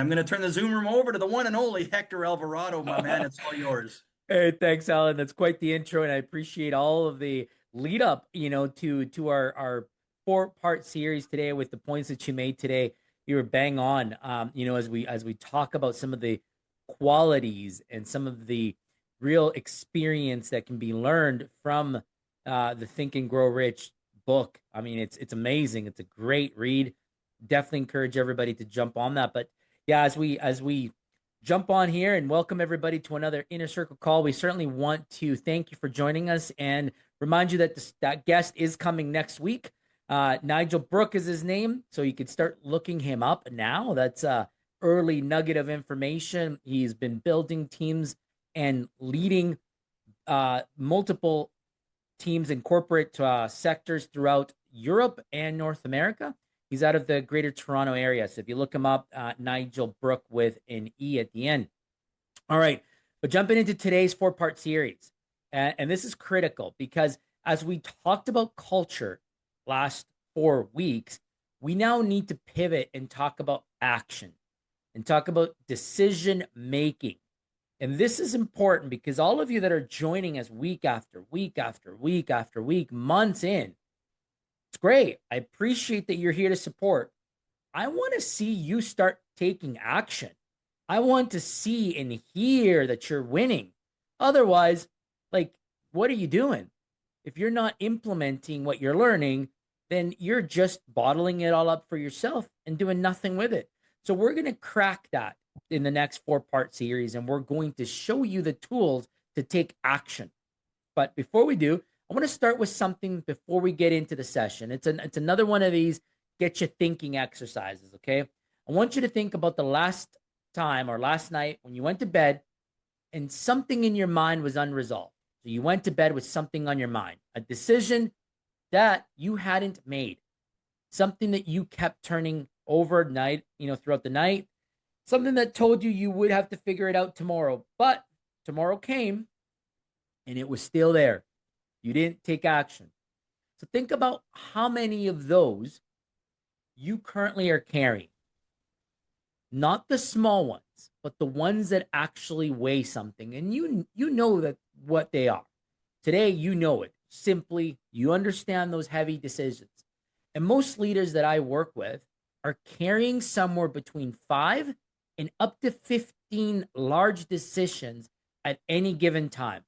I'm going to turn the Zoom room over to the one and only Hector Alvarado, my man. It's all yours. Hey, thanks, Alan. That's quite the intro, and I appreciate all of the lead up, to our four-part series today with the points that you made today. You were bang on. As we talk about some of the qualities and some of the real experience that can be learned from the Think and Grow Rich book. I mean, it's amazing. It's a great read. Definitely encourage everybody to jump on that. But yeah, as we jump on here and welcome everybody to another Inner Circle call. We certainly want to thank you for joining us and remind you that that guest is coming next week. Nigel Brook is his name, so you can start looking him up now. That's a early nugget of information. He's been building teams and leading multiple teams in corporate sectors throughout Europe and North America. He's out of the Greater Toronto area. So if you look him up, Nigel Brook with an E at the end. All right. But jumping into today's four-part series. And this is critical because as we talked about culture last 4 weeks, we now need to pivot and talk about action and talk about decision making. And this is important because all of you that are joining us week after week after week after week, months in, it's great. I appreciate that you're here to support. I want to see you start taking action. I want to see and hear that you're winning. Otherwise, like, what are you doing? If you're not implementing what you're learning, then you're just bottling it all up for yourself and doing nothing with it. So we're going to crack that in the next four-part series, and we're going to show you the tools to take action. But before we do, I want to start with something before we get into the session. It's another one of these get you thinking exercises, okay? I want you to think about the last time or last night when you went to bed and something in your mind was unresolved. So you went to bed with something on your mind, a decision that you hadn't made, something that you kept turning overnight, throughout the night, something that told you you would have to figure it out tomorrow. But tomorrow came and it was still there. You didn't take action. So think about how many of those you currently are carrying. Not the small ones, but the ones that actually weigh something. And you know that what they are. Today, you know it. Simply, you understand those heavy decisions. And most leaders that I work with are carrying somewhere between 5 and up to 15 large decisions at any given time.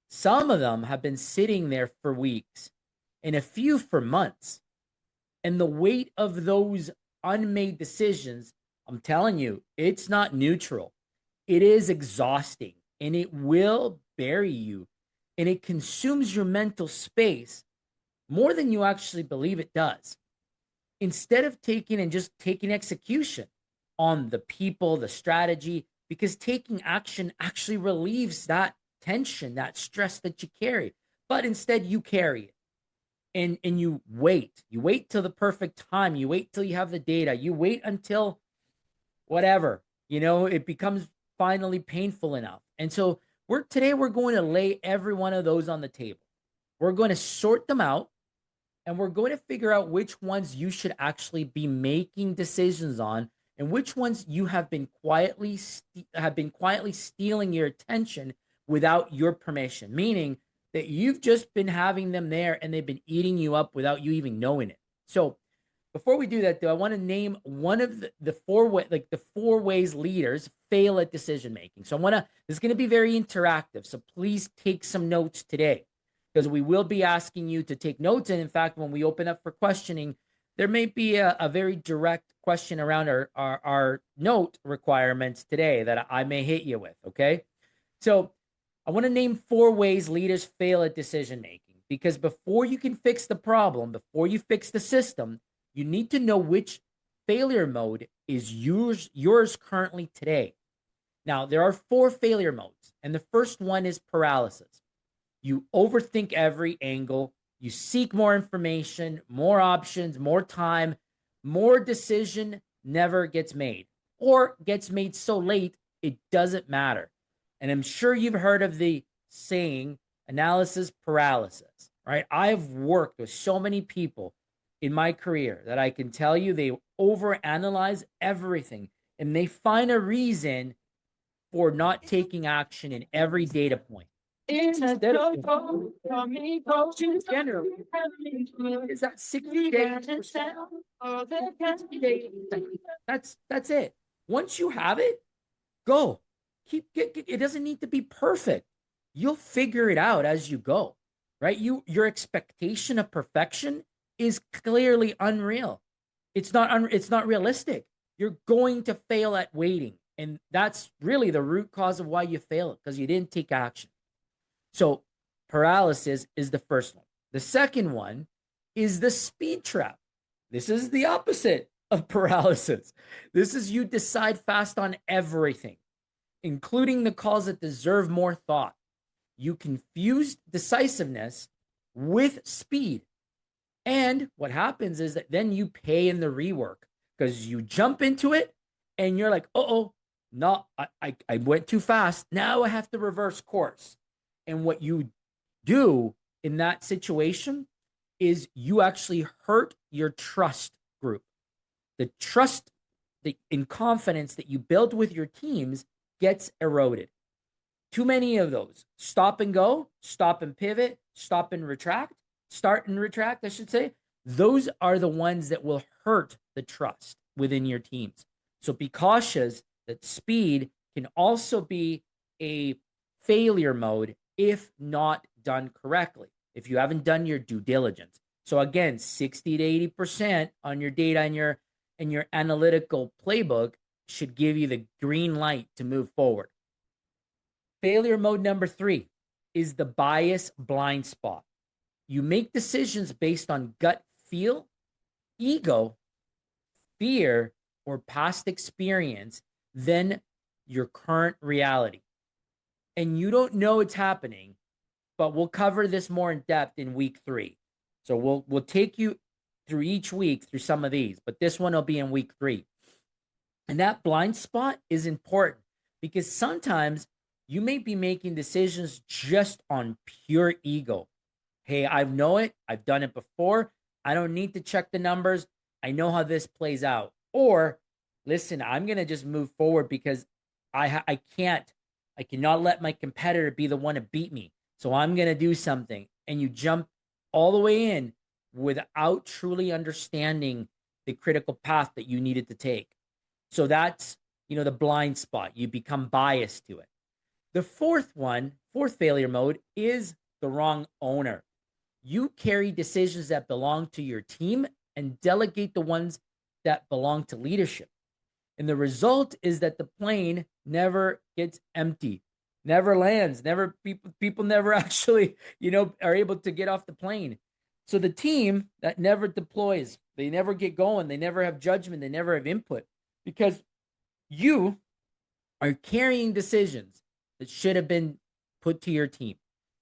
Some of them have been sitting there for weeks and a few for months. And the weight of those unmade decisions, I'm telling you, it's not neutral. It is exhausting and it will bury you and it consumes your mental space more than you actually believe it does. Instead of taking execution on the people, the strategy, because taking action actually relieves that tension, that stress that you carry. But instead, you carry it and you wait. You wait till the perfect time. You wait till you have the data. You wait until whatever, it becomes finally painful enough. And so today we're going to lay every one of those on the table. We're going to sort them out and we're going to figure out which ones you should actually be making decisions on and which ones you have been quietly stealing your attention without your permission, meaning that you've just been having them there and they've been eating you up without you even knowing it. So before we do that, though, I want to name one of the four ways leaders fail at decision making. So this is going to be very interactive. So please take some notes today because we will be asking you to take notes. And in fact, when we open up for questioning, there may be a very direct question around our note requirements today that I may hit you with. Okay. So I want to name 4 ways leaders fail at decision making because before you can fix the problem, before you fix the system, you need to know which failure mode is yours currently today. Now, there are 4 failure modes, and the first one is paralysis. You overthink every angle. You seek more information, more options, more time. More decision never gets made or gets made so late it doesn't matter. And I'm sure you've heard of the saying analysis paralysis, right? I've worked with so many people in my career that I can tell you they overanalyze everything. and they find a reason for not taking action in every data point. Instead of generally, is that 60 days? That's it. Once you have it, go. It doesn't need to be perfect. You'll figure it out as you go, right? Your expectation of perfection is clearly unreal. It's not realistic. You're going to fail at waiting. And that's really the root cause of why you fail, because you didn't take action. So paralysis is the first one. The second one is the speed trap. This is the opposite of paralysis. This is you decide fast on everything, including the calls that deserve more thought. You confuse decisiveness with speed. And what happens is that then you pay in the rework, because you jump into it and you're like, oh, no, I went too fast. Now I have to reverse course. And what you do in that situation is you actually hurt your trust group. The trust and confidence that you build with your teams gets eroded. Too many of those. Stop and go, stop and pivot, stop and retract, start and retract, I should say. Those are the ones that will hurt the trust within your teams. So be cautious that speed can also be a failure mode if not done correctly, if you haven't done your due diligence. So again, 60 to 80% on your data and your analytical playbook should give you the green light to move forward. Failure mode number 3 is the bias blind spot. You make decisions based on gut feel, ego, fear, or past experience than your current reality. And you don't know it's happening, but we'll cover this more in depth in week 3. So we'll take you through each week through some of these, but this one will be in week 3. And that blind spot is important because sometimes you may be making decisions just on pure ego. Hey, I know it. I've done it before. I don't need to check the numbers. I know how this plays out. Or, listen, I'm going to just move forward because I cannot let my competitor be the one to beat me. So I'm going to do something. And you jump all the way in without truly understanding the critical path that you needed to take. So that's, the blind spot. You become biased to it. The fourth failure mode is the wrong owner. You carry decisions that belong to your team and delegate the ones that belong to leadership. And the result is that the plane never gets empty, never lands, people never actually, are able to get off the plane. So the team that never deploys, they never get going, they never have judgment, they never have input, because you are carrying decisions that should have been put to your team.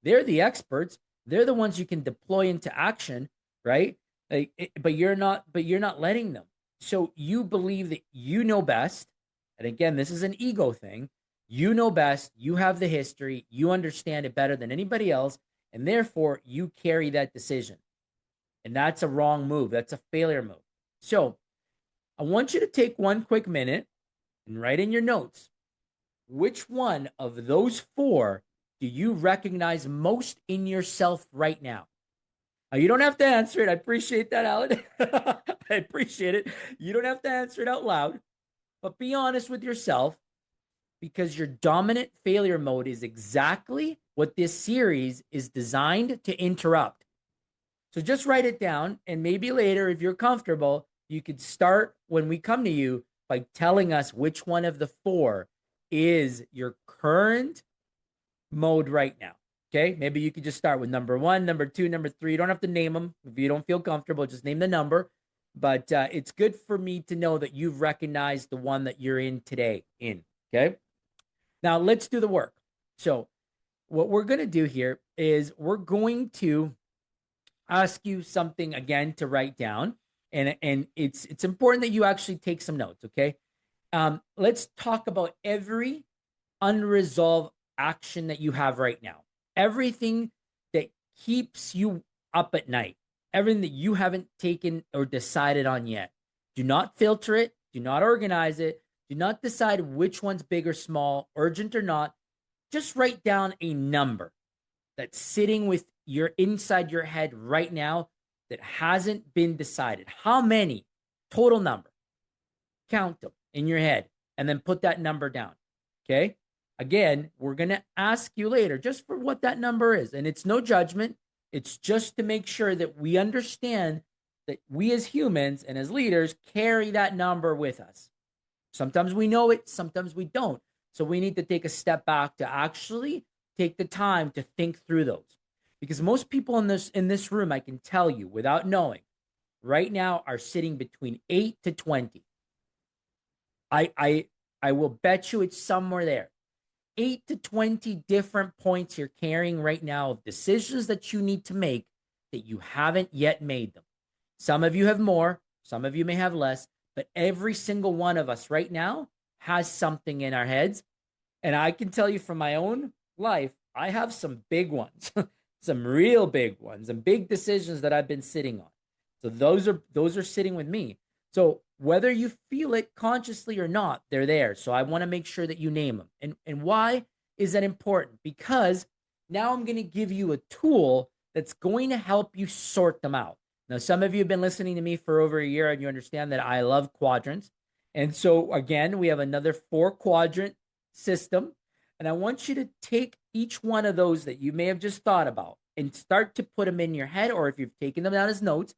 They're the experts. They're the ones you can deploy into action, right? But you're not letting them. So you believe that you know best. And again, this is an ego thing. You know best. You have the history. You understand it better than anybody else. And therefore, you carry that decision. And that's a wrong move. That's a failure move. So I want you to take one quick minute and write in your notes, which one of those 4 do you recognize most in yourself right now? Now, you don't have to answer it. I appreciate that, Alan. I appreciate it. You don't have to answer it out loud, but be honest with yourself, because your dominant failure mode is exactly what this series is designed to interrupt. So just write it down, and maybe later, if you're comfortable, you could start when we come to you by telling us which one of the 4 is your current mode right now. Okay, maybe you could just start with number 1, number 2, number 3. You don't have to name them. If you don't feel comfortable, just name the number. But it's good for me to know that you've recognized the one that you're in today. Okay, now let's do the work. So what we're going to do here is we're going to ask you something again to write down. And it's important that you actually take some notes, okay? Let's talk about every unresolved action that you have right now. Everything that keeps you up at night. Everything that you haven't taken or decided on yet. Do not filter it. Do not organize it. Do not decide which one's big or small, urgent or not. Just write down a number that's sitting with your inside your head right now that hasn't been decided. How many? Total number. Count them in your head and then put that number down. Okay. Again, we're going to ask you later just for what that number is. And it's no judgment. It's just to make sure that we understand that we as humans and as leaders carry that number with us. Sometimes we know it, sometimes we don't. So we need to take a step back to actually take the time to think through those. Because most people in this room, I can tell you without knowing, right now are sitting between 8 to 20. I will bet you it's somewhere there. 8 to 20 different points you're carrying right now of decisions that you need to make that you haven't yet made them. Some of you have more, some of you may have less, but every single one of us right now has something in our heads. And I can tell you from my own life, I have some big ones, some real big ones, and big decisions that I've been sitting on. So those are sitting with me. So whether you feel it consciously or not, they're there. So I want to make sure that you name them. And why is that important? Because now I'm going to give you a tool that's going to help you sort them out. Now, some of you have been listening to me for over a year and you understand that I love quadrants. And so again, we have another 4-quadrant system. And I want you to take each one of those that you may have just thought about and start to put them in your head, or if you've taken them down as notes,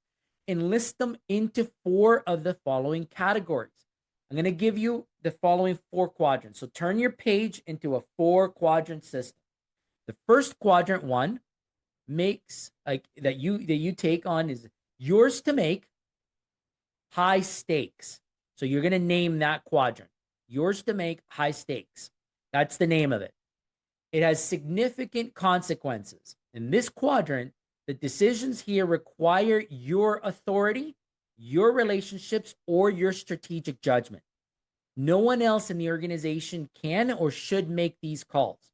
and list them into 4 of the following categories. I'm going to give you the following 4 quadrants. So turn your page into a 4-quadrant system. The first quadrant one makes that you take on is yours to make, high stakes. So you're going to name that quadrant. Yours to make, high stakes. That's the name of it. It has significant consequences. In this quadrant, the decisions here require your authority, your relationships, or your strategic judgment. No one else in the organization can or should make these calls.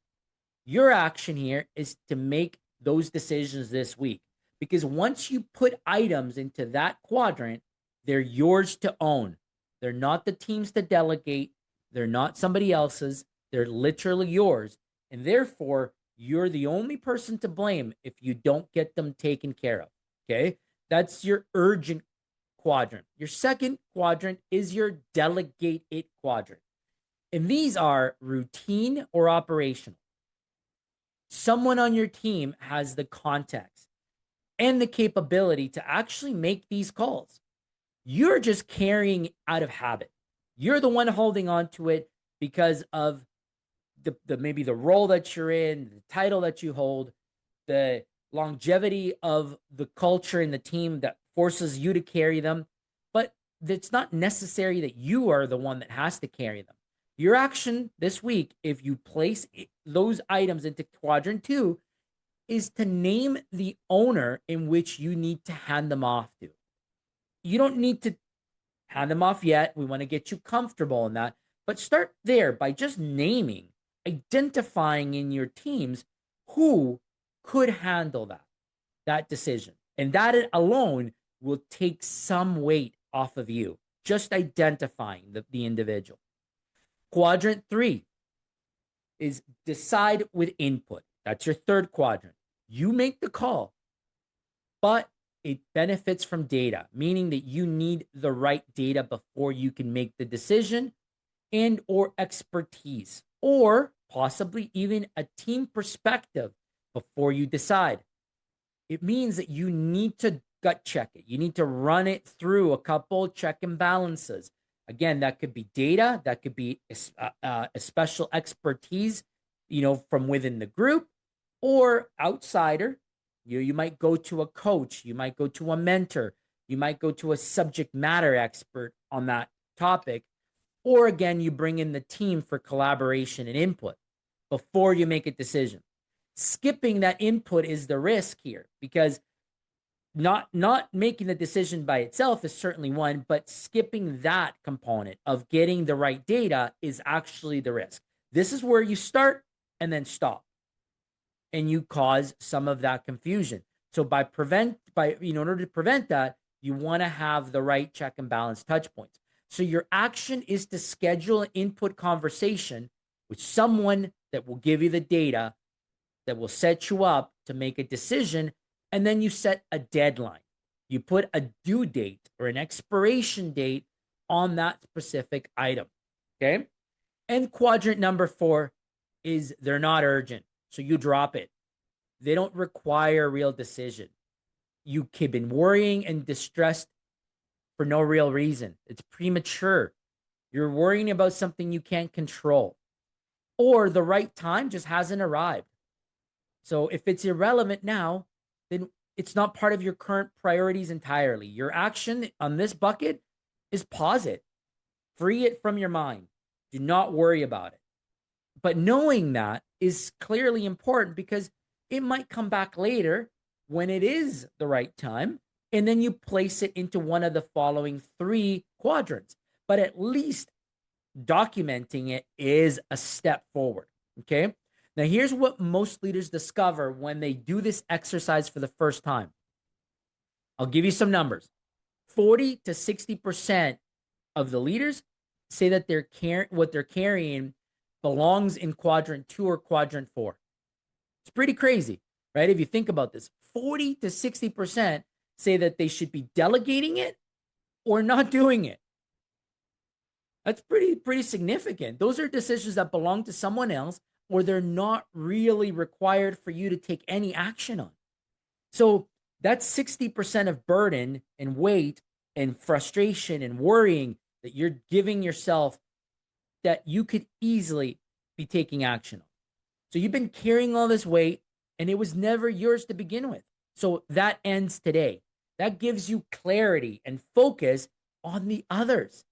Your action here is to make those decisions this week, because once you put items into that quadrant, they're yours to own. They're not the team's to delegate. They're not somebody else's. They're literally yours. And therefore, you're the only person to blame if you don't get them taken care of. Okay. That's your urgent quadrant. Your second quadrant is your delegate it quadrant. And these are routine or operational. Someone on your team has the context and the capability to actually make these calls. You're just carrying out of habit. You're the one holding on to it because of the maybe the role that you're in, the title that you hold, the longevity of the culture in the team that forces you to carry them. But it's not necessary that you are the one that has to carry them. Your action this week, if you place those items into quadrant 2, is to name the owner in which you need to hand them off to. You don't need to hand them off yet. We want to get you comfortable in that. But start there by just naming, identifying in your teams who could handle that decision. And that alone will take some weight off of you, just identifying the individual. Quadrant 3 is decide with input. That's your third quadrant. You make the call, but it benefits from data, meaning that you need the right data before you can make the decision, and or expertise, or possibly even a team perspective before you decide. It means that you need to gut check it. You need to run it through a couple check and balances. Again, that could be data, that could be a special expertise, from within the group or outsider. You might go to a coach, you might go to a mentor, you might go to a subject matter expert on that topic. Or again, you bring in the team for collaboration and input before you make a decision. Skipping that input is the risk here, because not making the decision by itself is certainly one, but skipping that component of getting the right data is actually the risk. This is where you start and then stop, and you cause some of that confusion. So in order to prevent that, you want to have the right check and balance touch points. So your action is to schedule an input conversation with someone that will give you the data, that will set you up to make a decision, and then you set a deadline. You put a due date or an expiration date on that specific item, okay? And quadrant number 4 is they're not urgent, so you drop it. They don't require a real decision. You've been worrying and distressed for no real reason. It's premature. You're worrying about something you can't control, or the right time just hasn't arrived. So if it's irrelevant now, then it's not part of your current priorities entirely. Your action on this bucket is pause it, free it from your mind. Do not worry about it. But knowing that is clearly important because it might come back later when it is the right time, and then you place it into one of the following 3 quadrants. But at least documenting it is a step forward, okay? Now, here's what most leaders discover when they do this exercise for the first time. I'll give you some numbers. 40 to 60% of the leaders say that what they're carrying belongs in quadrant 2 or quadrant 4. It's pretty crazy, right? If you think about this, 40 to 60% say that they should be delegating it or not doing it. That's pretty significant. Those are decisions that belong to someone else, or they're not really required for you to take any action on. So that's 60% of burden and weight and frustration and worrying that you're giving yourself that you could easily be taking action on. So you've been carrying all this weight and it was never yours to begin with. So that ends today. That gives you clarity and focus on the others.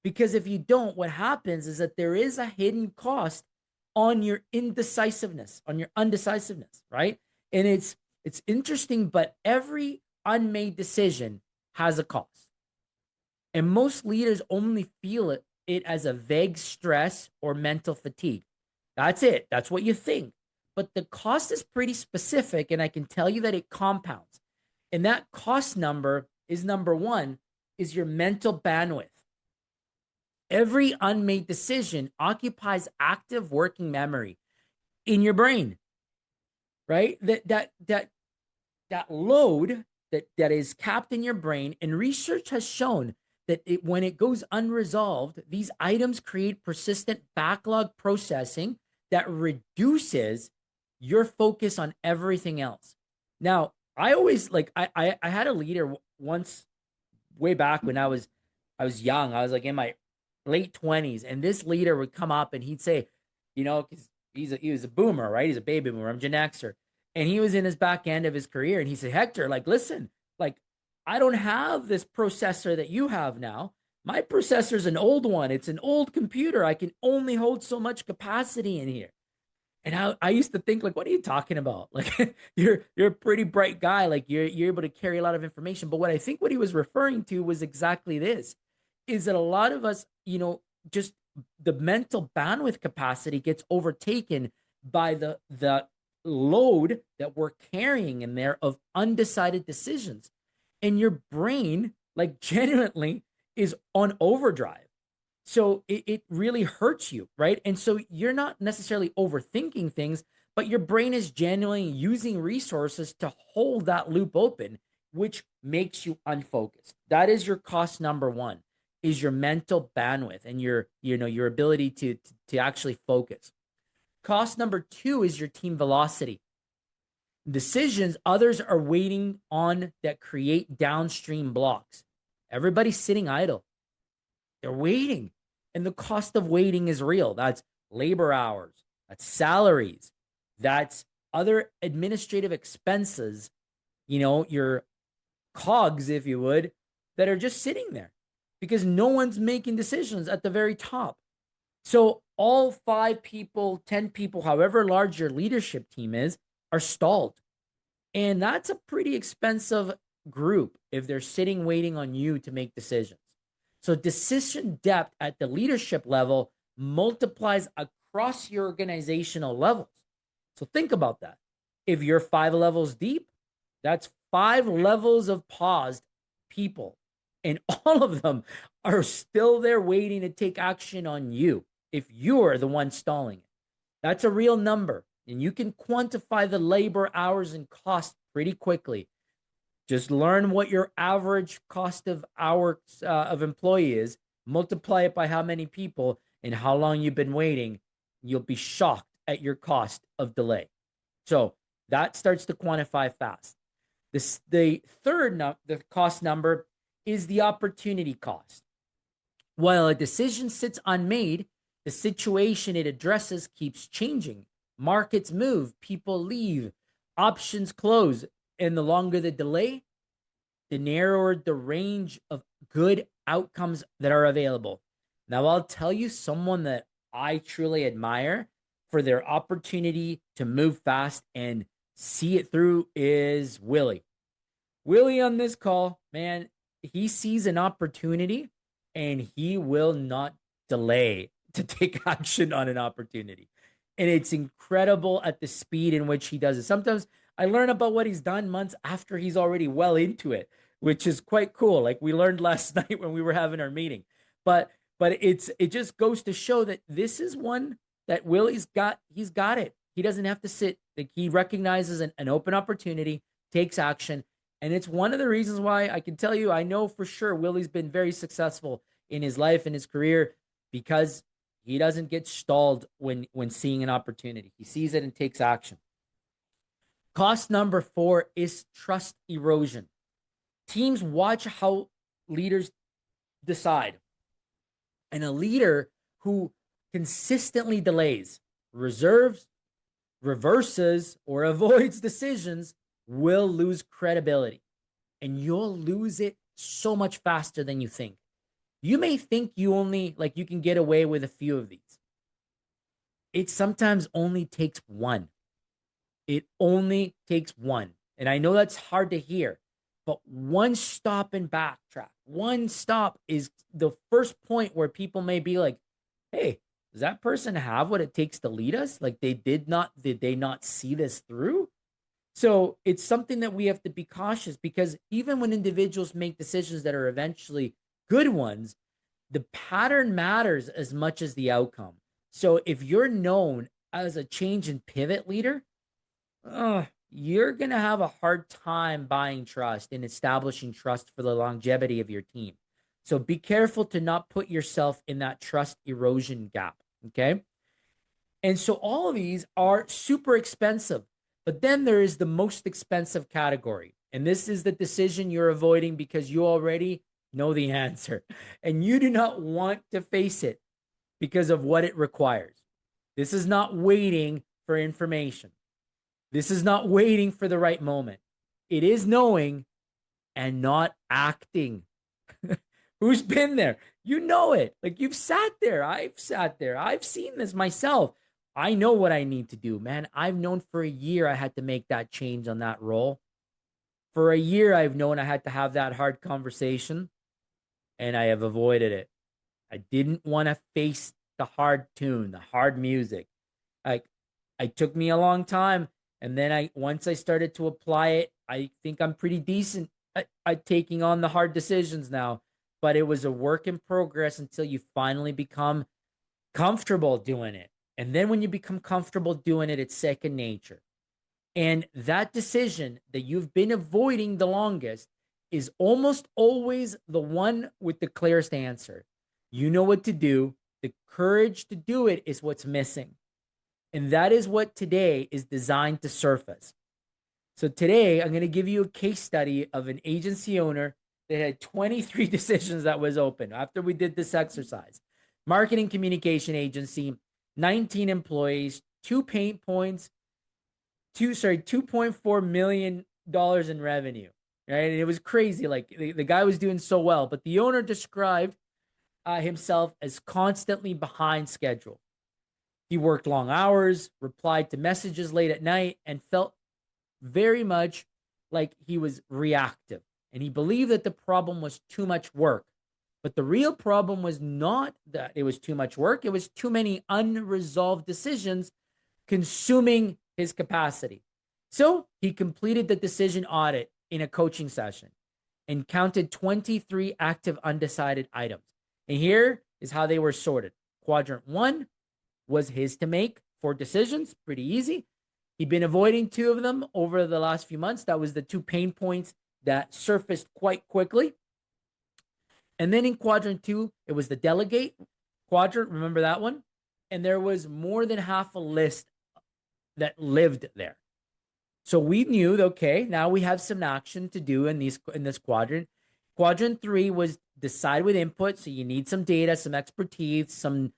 Because if you don't, what happens is that there is a hidden cost on your indecisiveness, on your undecisiveness, right? And it's interesting, but every unmade decision has a cost. And most leaders only feel it as a vague stress or mental fatigue. That's it. That's what you think. But the cost is pretty specific, and I can tell you that it compounds. And that cost number is number 1, is your mental bandwidth. Every unmade decision occupies active working memory in your brain, right? That load that is capped in your brain, and research has shown that when it goes unresolved, these items create persistent backlog processing that reduces your focus on everything else. Now, I always I had a leader once way back when I was young. I was like in my late 20s, and this leader would come up and he'd say, because he was a boomer, right? He's a baby boomer. I'm Gen Xer. And he was in his back end of his career, and he said, Hector, listen, I don't have this processor that you have now. My processor's an old one. It's an old computer. I can only hold so much capacity in here. And I used to think, what are you talking about? You're a pretty bright guy. You're able to carry a lot of information. But what I think what he was referring to was exactly this, is that a lot of us, just the mental bandwidth capacity gets overtaken by the load that we're carrying in there of undecided decisions. And your brain, genuinely is on overdrive. So it really hurts you, right? And so you're not necessarily overthinking things, but your brain is genuinely using resources to hold that loop open, which makes you unfocused. That is your cost number 1, is your mental bandwidth and your ability to actually focus. Cost number 2 is your team velocity. Decisions others are waiting on that create downstream blocks. Everybody's sitting idle. They're waiting. And the cost of waiting is real. That's labor hours, that's salaries, that's other administrative expenses, your cogs, if you would, that are just sitting there because no one's making decisions at the very top. So all 5 people, 10 people, however large your leadership team is, are stalled. And that's a pretty expensive group if they're sitting waiting on you to make decisions. So decision depth at the leadership level multiplies across your organizational levels. So think about that. If you're 5 levels deep, that's 5 levels of paused people. And all of them are still there waiting to take action on you if you're the one stalling it. That's a real number, and you can quantify the labor hours and cost pretty quickly. Just learn what your average cost of hours of employee is, multiply it by how many people and how long you've been waiting. You'll be shocked at your cost of delay. So that starts to quantify fast. The the cost number is the opportunity cost. While a decision sits unmade, the situation it addresses keeps changing. Markets move, people leave, options close, and the longer the delay, the narrower the range of good outcomes that are available. Now, I'll tell you someone that I truly admire for their opportunity to move fast and see it through is Willie. Willie on this call, man, he sees an opportunity and he will not delay to take action on an opportunity. And it's incredible at the speed in which he does it. Sometimes I learn about what he's done months after he's already well into it, which is quite cool. Like we learned last night when we were having our meeting. But it just goes to show that this is one that Willie's got. He's got it. He doesn't have to sit. Like he recognizes an open opportunity, takes action. And it's one of the reasons why I can tell you, I know for sure Willie's been very successful in his life and his career because he doesn't get stalled when seeing an opportunity. He sees it and takes action. Cost number 4 is trust erosion. Teams watch how leaders decide. And a leader who consistently delays, reserves, reverses, or avoids decisions will lose credibility. And you'll lose it so much faster than you think. You may think you can get away with a few of these. It sometimes only takes one. It only takes one. And I know that's hard to hear, but one stop and backtrack. One stop is the first point where people may be like, hey, does that person have what it takes to lead us? Like did they not see this through? So it's something that we have to be cautious because even when individuals make decisions that are eventually good ones, the pattern matters as much as the outcome. So if you're known as a change and pivot leader, you're going to have a hard time buying trust and establishing trust for the longevity of your team. So be careful to not put yourself in that trust erosion gap. Okay. And so all of these are super expensive, but then there is the most expensive category. And this is the decision you're avoiding because you already know the answer and you do not want to face it because of what it requires. This is not waiting for information. This is not waiting for the right moment. It is knowing and not acting. Who's been there? You know it. Like you've sat there. I've sat there. I've seen this myself. I know what I need to do, man. I've known for a year I had to make that change on that role. For a year, I've known I had to have that hard conversation, and I have avoided it. I didn't want to face the hard tune, the hard music. Like it took me a long time. And then once I started to apply it, I think I'm pretty decent at taking on the hard decisions now. But it was a work in progress until you finally become comfortable doing it. And then when you become comfortable doing it, it's second nature. And that decision that you've been avoiding the longest is almost always the one with the clearest answer. You know what to do. The courage to do it is what's missing. And that is what today is designed to surface. So today, I'm going to give you a case study of an agency owner that had 23 decisions that was open after we did this exercise. Marketing communication agency, 19 employees, 2 pain points, $2.4 million in revenue, right? And it was crazy. Like the guy was doing so well, but the owner described himself as constantly behind schedule. He worked long hours, replied to messages late at night, and felt very much like he was reactive. And he believed that the problem was too much work. But the real problem was not that it was too much work. It was too many unresolved decisions consuming his capacity. So he completed the decision audit in a coaching session and counted 23 active undecided items. And here is how they were sorted. Quadrant 1 was his to make 4 decisions, pretty easy. He'd been avoiding 2 of them over the last few months. That was the 2 pain points that surfaced quite quickly. And then in quadrant 2, it was the delegate quadrant. Remember that one? And there was more than half a list that lived there. So we knew that, okay, now we have some action to do in this quadrant. Quadrant 3 was decide with input. So you need some data, some expertise, some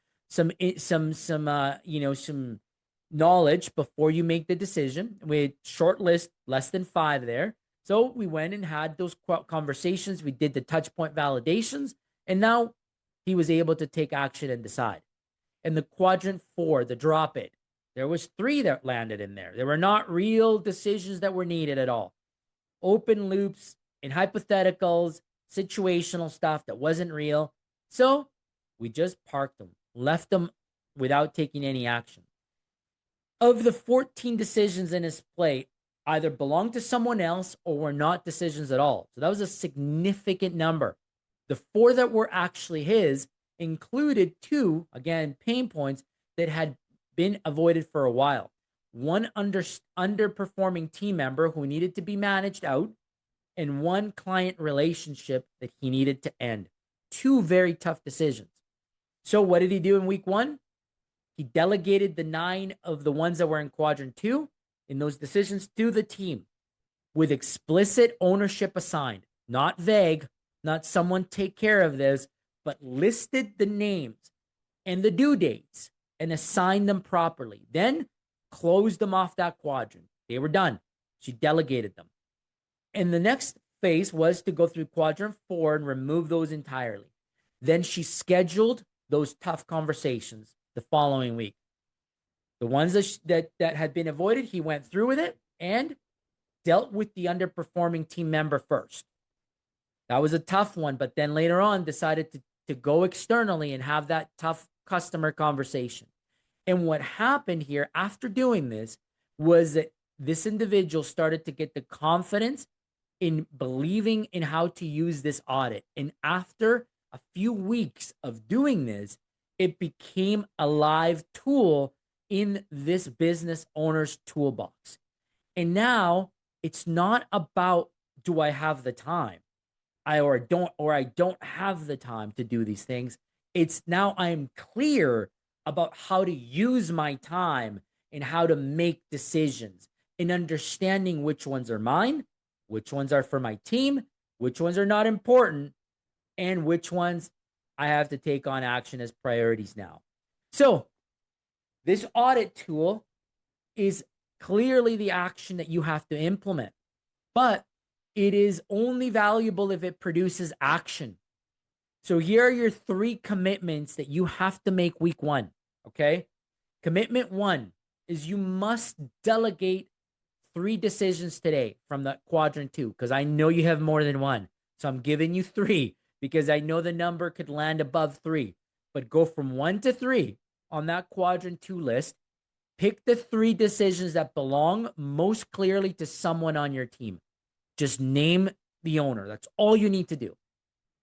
knowledge before you make the decision. We had short list, less than 5 there. So we went and had those conversations. We did the touch point validations, and now he was able to take action and decide. And the quadrant 4, the drop it, there was 3 that landed in there. There were not real decisions that were needed at all. Open loops and hypotheticals, situational stuff that wasn't real. So we just parked them, left them without taking any action. Of the 14 decisions in his plate, either belonged to someone else or were not decisions at all. So that was a significant number. The 4 that were actually his included 2, again, pain points that had been avoided for a while. One underperforming team member who needed to be managed out, and 1 client relationship that he needed to end. 2 very tough decisions. So what did he do in week 1? He delegated the 9 of the ones that were in quadrant 2 in those decisions to the team with explicit ownership assigned, not vague, not someone take care of this, but listed the names and the due dates and assigned them properly. Then closed them off that quadrant. They were done. She delegated them. And the next phase was to go through quadrant 4 and remove those entirely. Then she scheduled those tough conversations the following week. The ones that had been avoided, he went through with it and dealt with the underperforming team member first. That was a tough one, but then later on decided to go externally and have that tough customer conversation. And what happened here after doing this was that this individual started to get the confidence in believing in how to use this audit. And after a few weeks of doing this, it became a live tool in this business owner's toolbox. And now it's not about, do I have the time? I don't have the time to do these things. It's now I'm clear about how to use my time and how to make decisions and understanding which ones are mine, which ones are for my team, which ones are not important, and which ones I have to take on action as priorities now. So this audit tool is clearly the action that you have to implement, but it is only valuable if it produces action. So here are your 3 commitments that you have to make week 1, okay? Commitment 1 is you must delegate 3 decisions today from the quadrant 2, because I know you have more than 1. So I'm giving you 3 because I know the number could land above 3. But go from 1 to 3 on that quadrant 2 list. Pick the 3 decisions that belong most clearly to someone on your team. Just name the owner. That's all you need to do.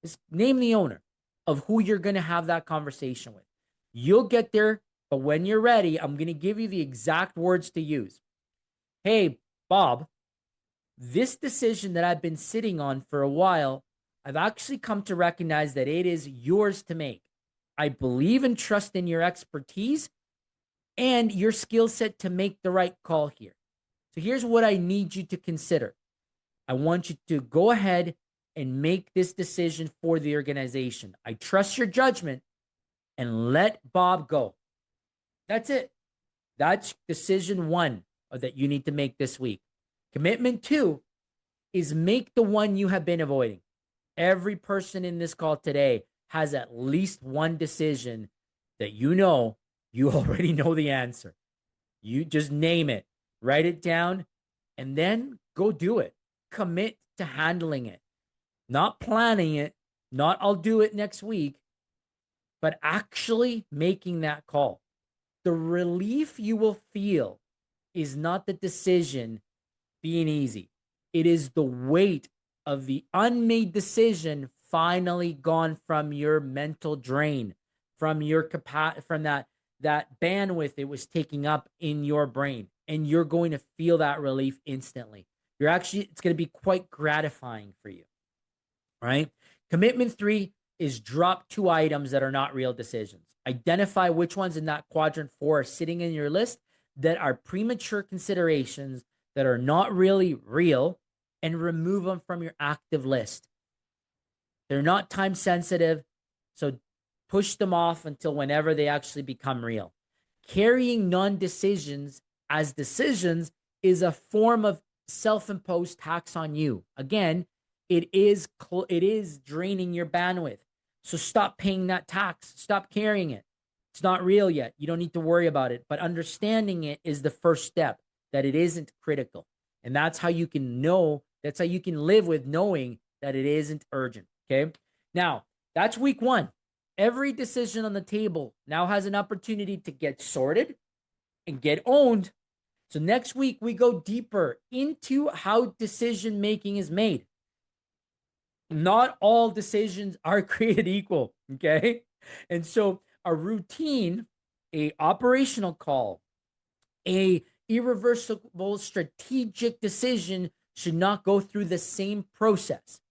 Just name the owner of who you're going to have that conversation with. You'll get there, but when you're ready, I'm going to give you the exact words to use. Hey, Bob, this decision that I've been sitting on for a while, I've actually come to recognize that it is yours to make. I believe and trust in your expertise and your skill set to make the right call here. So here's what I need you to consider. I want you to go ahead and make this decision for the organization. I trust your judgment, and let Bob go. That's it. That's decision 1 that you need to make this week. Commitment 2 is make the one you have been avoiding. Every person in this call today has at least 1 decision that you already know the answer. You just name it, write it down, and then go do it. Commit to handling it, not planning it, not I'll do it next week, but actually making that call. The relief you will feel is not the decision being easy. It is the weight of the unmade decision finally gone from your mental drain, from your from that bandwidth it was taking up in your brain, and you're going to feel that relief instantly. It's going to be quite gratifying for you, right? Commitment 3 is drop 2 items that are not real decisions. Identify which ones in that quadrant 4 are sitting in your list that are premature considerations that are not really real, and remove them from your active list. They're not time sensitive, so push them off until whenever they actually become real. Carrying non-decisions as decisions is a form of self-imposed tax on you. Again, it is draining your bandwidth. So stop paying that tax. Stop carrying it. It's not real yet. You don't need to worry about it. But understanding it is the first step, that it isn't critical. And that's how you can know, that's how you can live with knowing that it isn't urgent. Okay. Now, that's week 1. Every decision on the table now has an opportunity to get sorted and get owned. So next week, we go deeper into how decision making is made. Not all decisions are created equal, okay? And so a routine, a operational call, a irreversible strategic decision should not go through the same process.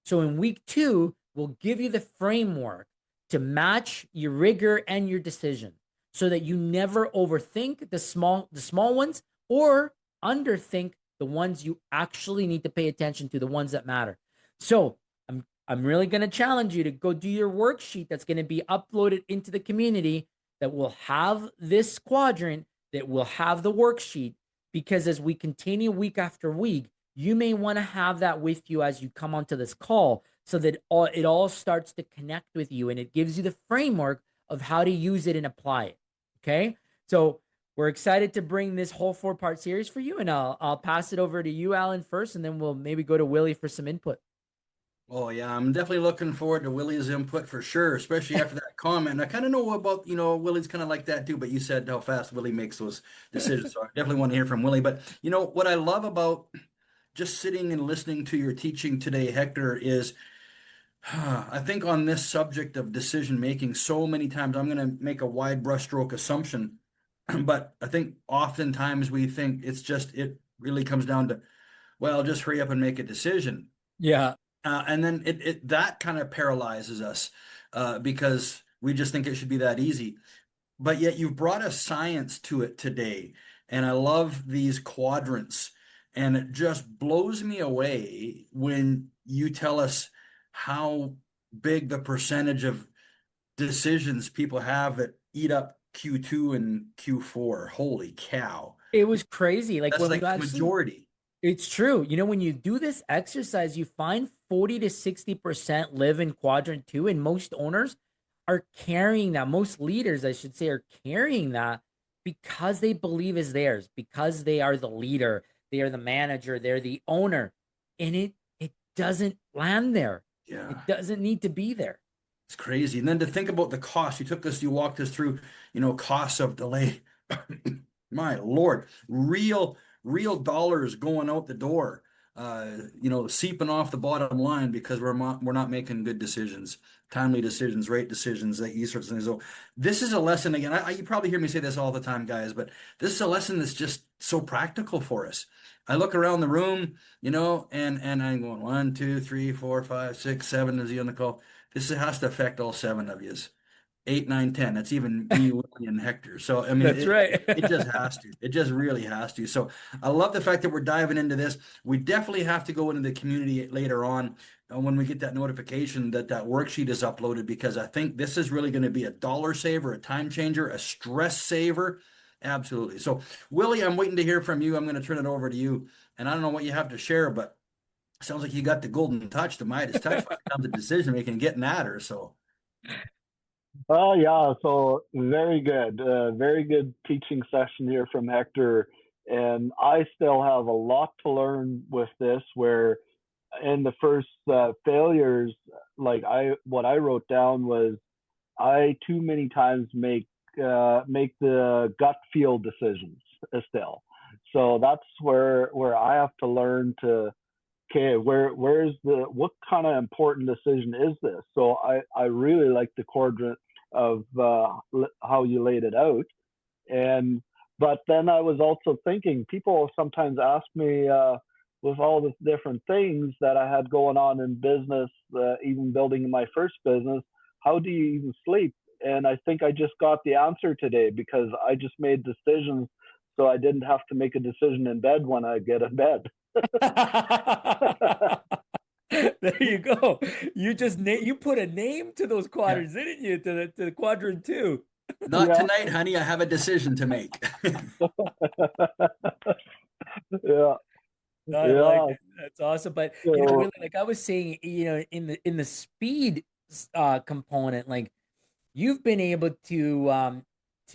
So in week 2, we'll give you the framework to match your rigor and your decision, so that you never overthink the small ones, or underthink the ones you actually need to pay attention to, the ones that matter. So I'm really going to challenge you to go do your worksheet that's going to be uploaded into the community, that will have this quadrant, that will have the worksheet, because as we continue week after week, you may want to have that with you as you come onto this call, so that it all starts to connect with you, and it gives you the framework of how to use it and apply it. Okay. So we're excited to bring this whole 4-part series for you, and I'll pass it over to you, Alan, first, and then we'll maybe go to Willie for some input. Oh yeah, I'm definitely looking forward to Willie's input for sure, especially after that comment. And I kind of know about, Willie's kind of like that too, but you said how fast Willie makes those decisions. So I definitely want to hear from Willie. But what I love about just sitting and listening to your teaching today, Hector, is I think on this subject of decision making, so many times I'm going to make a wide brushstroke assumption, but I think oftentimes we think it really comes down to, well, just hurry up and make a decision. Yeah. And then that kind of paralyzes us because we just think it should be that easy. But yet you've brought a science to it today. And I love these quadrants. And it just blows me away when you tell us how big the percentage of decisions people have that eat up Q2 and Q4. Holy cow. It was crazy. Like, That's when like you the actually, majority. it's true. When you do this exercise, you find 40 to 60% live in quadrant 2, and most owners are carrying that. Most leaders, I should say, are carrying that because they believe is theirs, because they are the leader, they are the manager, they're the owner. And it doesn't land there. Yeah. It doesn't need to be there. It's crazy. And then to think about the cost, you walked us through, costs of delay. My Lord, real dollars going out the door, seeping off the bottom line because we're not making good decisions, timely decisions, right decisions, these sorts of things. So this is a lesson again. You probably hear me say this all the time, guys, but this is a lesson that's just so practical for us. I look around the room, and I'm going 1, 2, 3, 4, 5, 6, 7 is he on the call. This has to affect all 7 of yous. 8, 9, 10. That's even me, Willie, and Hector. So I mean, That's right. it just has to. It just really has to. So I love the fact that we're diving into this. We definitely have to go into the community later on when we get that notification that worksheet is uploaded, because I think this is really going to be a dollar saver, a time changer, a stress saver. Absolutely. So Willie, I'm waiting to hear from you. I'm going to turn it over to you, and I don't know what you have to share, but it sounds like you got the golden touch, the Midas touch when it comes to decision making and getting at her. So. Oh yeah, so very good teaching session here from Hector, and I still have a lot to learn with this. Where in the first failures, what I wrote down was I too many times make the gut feel decisions still. So that's where I have to learn to okay, where's what kind of important decision is this? So I really like the quadrant of how you laid it out. And but then I was also thinking, people sometimes ask me, with all the different things that I had going on in business, even building my first business, how do you even sleep? And I think I just got the answer today, because I just made decisions so I didn't have to make a decision in bed when I get in bed. There you go. You just you put a name to those Yeah. quadrants, didn't you? To the quadrant two. Not Yeah. tonight, honey. I have a decision to make. Yeah. I like Yeah. it. That's awesome. But So Willie, like I was saying, in the speed component, like you've been able to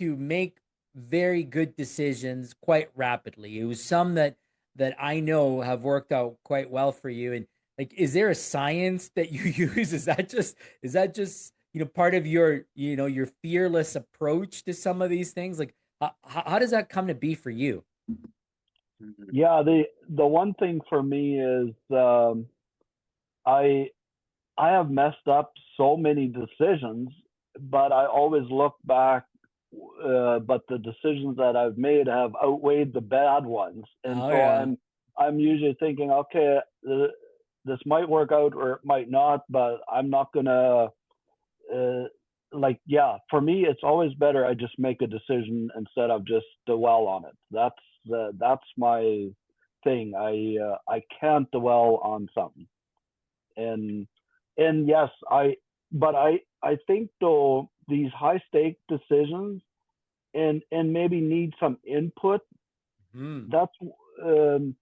make very good decisions quite rapidly. It was some that I know have worked out quite well for you. And like, is there a science that you use? Is that just part of your fearless approach to some of these things? Like, how does that come to be for you? yeah, the one thing for me is, I I have messed up so many decisions, but I always look back. But the decisions that I've made have outweighed the bad ones, and Oh so yeah. I'm usually thinking, okay, this might work out or it might not, but I'm not gonna, uh, like, yeah. For me, it's always better I just make a decision instead of just dwell on it. That's my thing. I can't dwell on something, and yes, I think though these high stake decisions and maybe need some input. Hmm. That's um,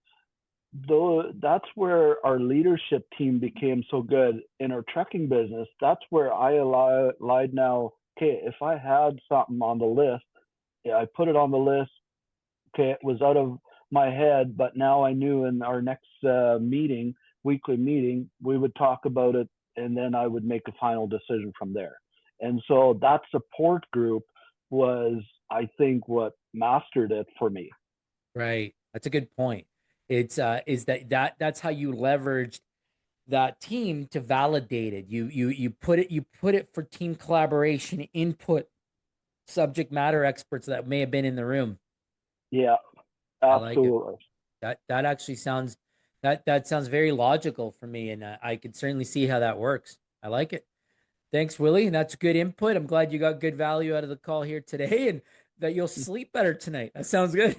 that's where our leadership team became so good in our trucking business. That's where I lied now. Okay, if I had something on the list, yeah, I put it on the list. Okay, it was out of my head, but now I knew in our next weekly meeting, we would talk about it, and then I would make a final decision from there. And so that support group was, I think, what mastered it for me. Right. That's a good point. It's is that's how you leveraged that team to validate it. You put it for team collaboration, input subject matter experts that may have been in the room. Yeah, I like it. absolutely. That actually sounds that sounds very logical for me, and I could certainly see how that works. I like it. Thanks, Willie. That's good input. I'm glad you got good value out of the call here today, and that you'll sleep better tonight. That sounds good.